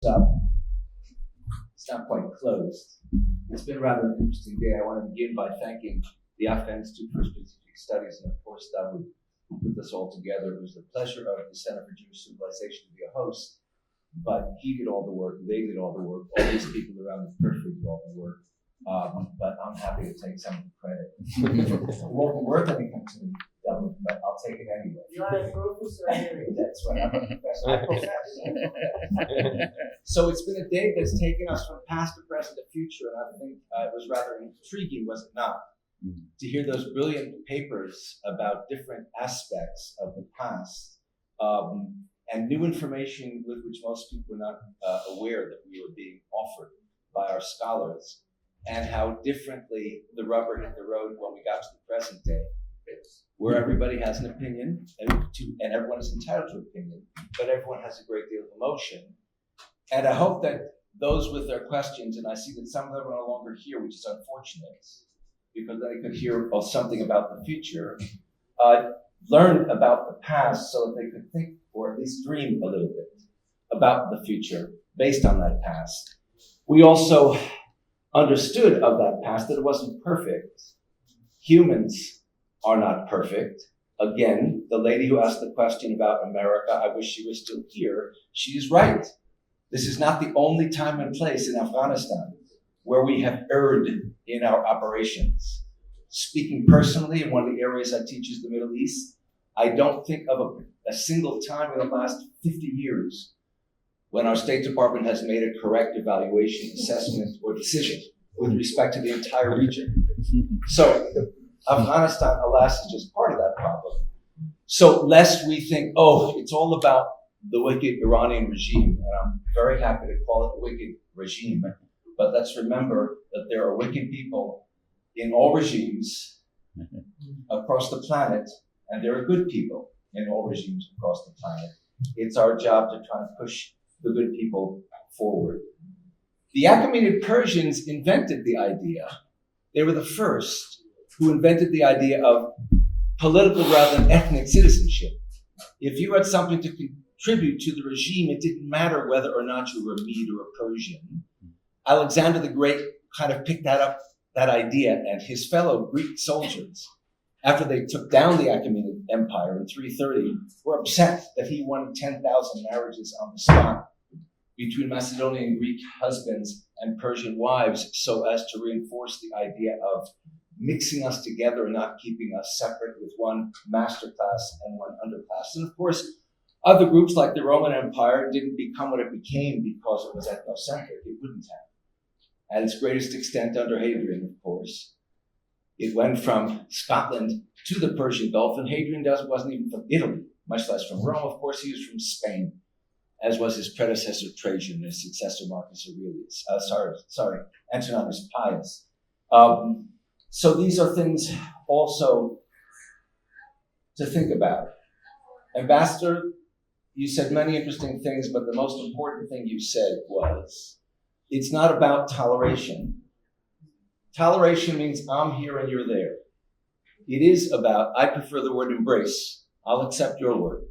up. It's not quite closed. It's been rather an interesting day. I want to begin by thanking the Afghan Institute for Strategic Studies and, of course, Dawood, who put this all together. It was the pleasure of the Center for Jewish Civilization to be a host, but he did all the work, they did all the work, all these people around the periphery did all the work. But I'm happy to take some of the credit. It won't be worth anything to me, Dawood, but I'll take it anyway. You're a professor. That's right, I'm a professor. I profess. So it's been a day that's taken us from past to present to future, and I think it was rather intriguing, was it not, to hear those brilliant papers about different aspects of the past, and new information with which most people were not aware that we were being offered by our scholars, and how differently the rubber hit the road when we got to the present day, where everybody has an opinion, and everyone is entitled to opinion, but everyone has a great deal of emotion. And I hope that those with their questions, and I see that some of them are no longer here, which is unfortunate, because they could hear something about the future, learn about the past so that they could think, or at least dream a little bit about the future based on that past. We also understood of that past that it wasn't perfect. Humans are not perfect. Again, the lady who asked the question about America, I wish she was still here, she is right. This is not the only time and place in Afghanistan where we have erred in our operations. Speaking personally, in one of the areas I teach is the Middle East, I don't think of a single time in the last 50 years when our State Department has made a correct evaluation, assessment, or decision with respect to the entire region. So Afghanistan, alas, is just part of that problem. So lest we think, oh, it's all about the wicked Iranian regime, and I'm very happy to call it a wicked regime, but let's remember that there are wicked people in all regimes across the planet, and there are good people in all regimes across the planet. It's our job to try and push the good people forward. The Achaemenid Persians invented the idea. They were the first who invented the idea of political rather than ethnic citizenship. If you had something to contribute to the regime, it didn't matter whether or not you were a Mede or a Persian. Alexander the Great kind of picked that idea, and his fellow Greek soldiers, after they took down the Achaemenid Empire in 330, were upset that he won 10,000 marriages on the spot between Macedonian Greek husbands and Persian wives, so as to reinforce the idea of mixing us together and not keeping us separate with one master class and one underclass. And of course, other groups like the Roman Empire didn't become what it became because it was ethnocentric. It wouldn't have. At its greatest extent under Hadrian, of course. It went from Scotland to the Persian Gulf, and Hadrian wasn't even from Italy, much less from Rome. Of course, he was from Spain, as was his predecessor Trajan and his successor Marcus Aurelius. Antoninus Pius. So these are things also to think about. Ambassador, you said many interesting things, but the most important thing you said was, it's not about toleration. Toleration means I'm here and you're there. It is about, I prefer the word embrace. I'll accept your word.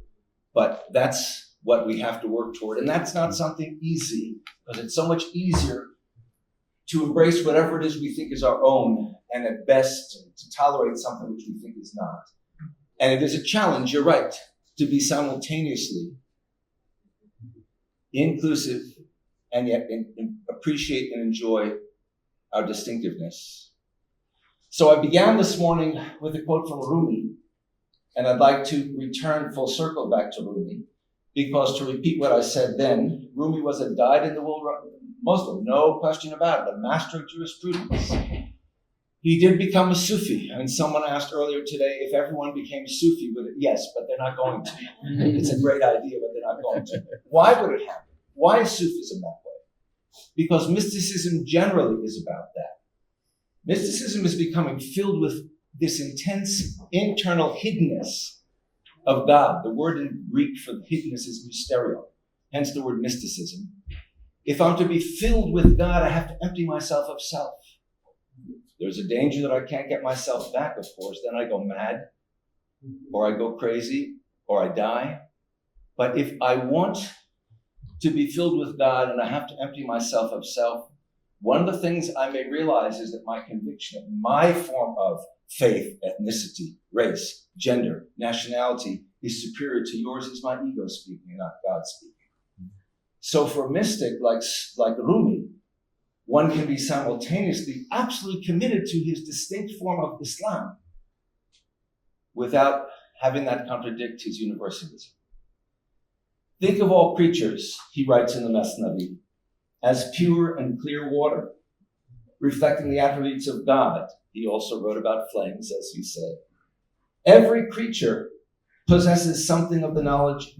But that's what we have to work toward. And that's not something easy, because it's so much easier to embrace whatever it is we think is our own, and at best to tolerate something which we think is not. And it is a challenge, you're right, to be simultaneously inclusive and yet appreciate and enjoy our distinctiveness. So I began this morning with a quote from Rumi, and I'd like to return full circle back to Rumi, because to repeat what I said then, Rumi was a dyed-in-the-wool Muslim, no question about it, a master of jurisprudence. He did become a Sufi, and someone asked earlier today if everyone became Sufi, yes, but they're not going to. It's a great idea, but they're not going to. Why would it happen? Why is Sufism that way? Because mysticism generally is about that. Mysticism is becoming filled with this intense internal hiddenness of God. The word in Greek for hiddenness is mysterion, hence the word mysticism. If I'm to be filled with God, I have to empty myself of self. There's a danger that I can't get myself back, of course. Then I go mad, or I go crazy, or I die. But if I want to be filled with God, and I have to empty myself of self, one of the things I may realize is that my conviction that my form of faith, ethnicity, race, gender, nationality is superior to yours is my ego speaking, not God speaking. So for a mystic like Rumi, one can be simultaneously absolutely committed to his distinct form of Islam without having that contradict his universalism. Think of all creatures, he writes in the Masnavi, as pure and clear water, reflecting the attributes of God. He also wrote about flames, as he said. Every creature possesses something of the knowledge,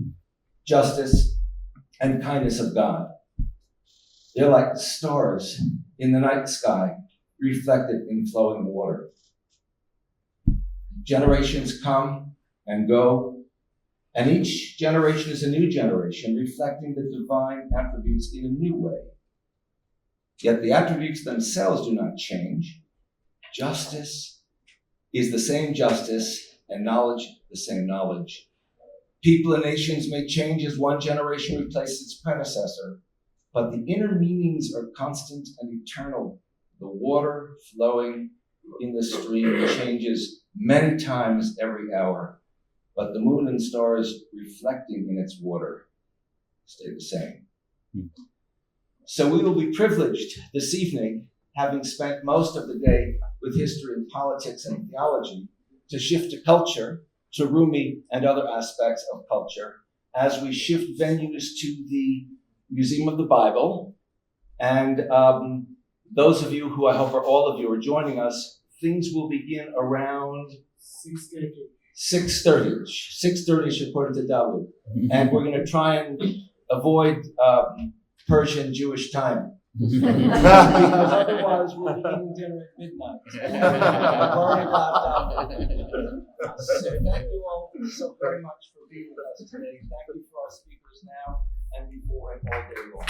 justice, and kindness of God. They're like the stars in the night sky, reflected in flowing water. Generations come and go, and each generation is a new generation, reflecting the divine attributes in a new way. Yet the attributes themselves do not change. Justice is the same justice, and knowledge the same knowledge. People and nations may change as one generation replaces its predecessor, but the inner meanings are constant and eternal. The water flowing in the stream changes many times every hour, but the moon and stars reflecting in its water stay the same. So we will be privileged this evening, having spent most of the day with history and politics and theology, to shift to culture, to Rumi and other aspects of culture, as we shift venues to the Museum of the Bible. And those of you who I hope are all of you are joining us, things will begin around 6:30 according to Dawood. And we're going to try and avoid Persian Jewish time. Because otherwise we'll be eating dinner at midnight. Worry about that. So thank you all so very much for being with us today. Thank you for our speakers now and before and all day long.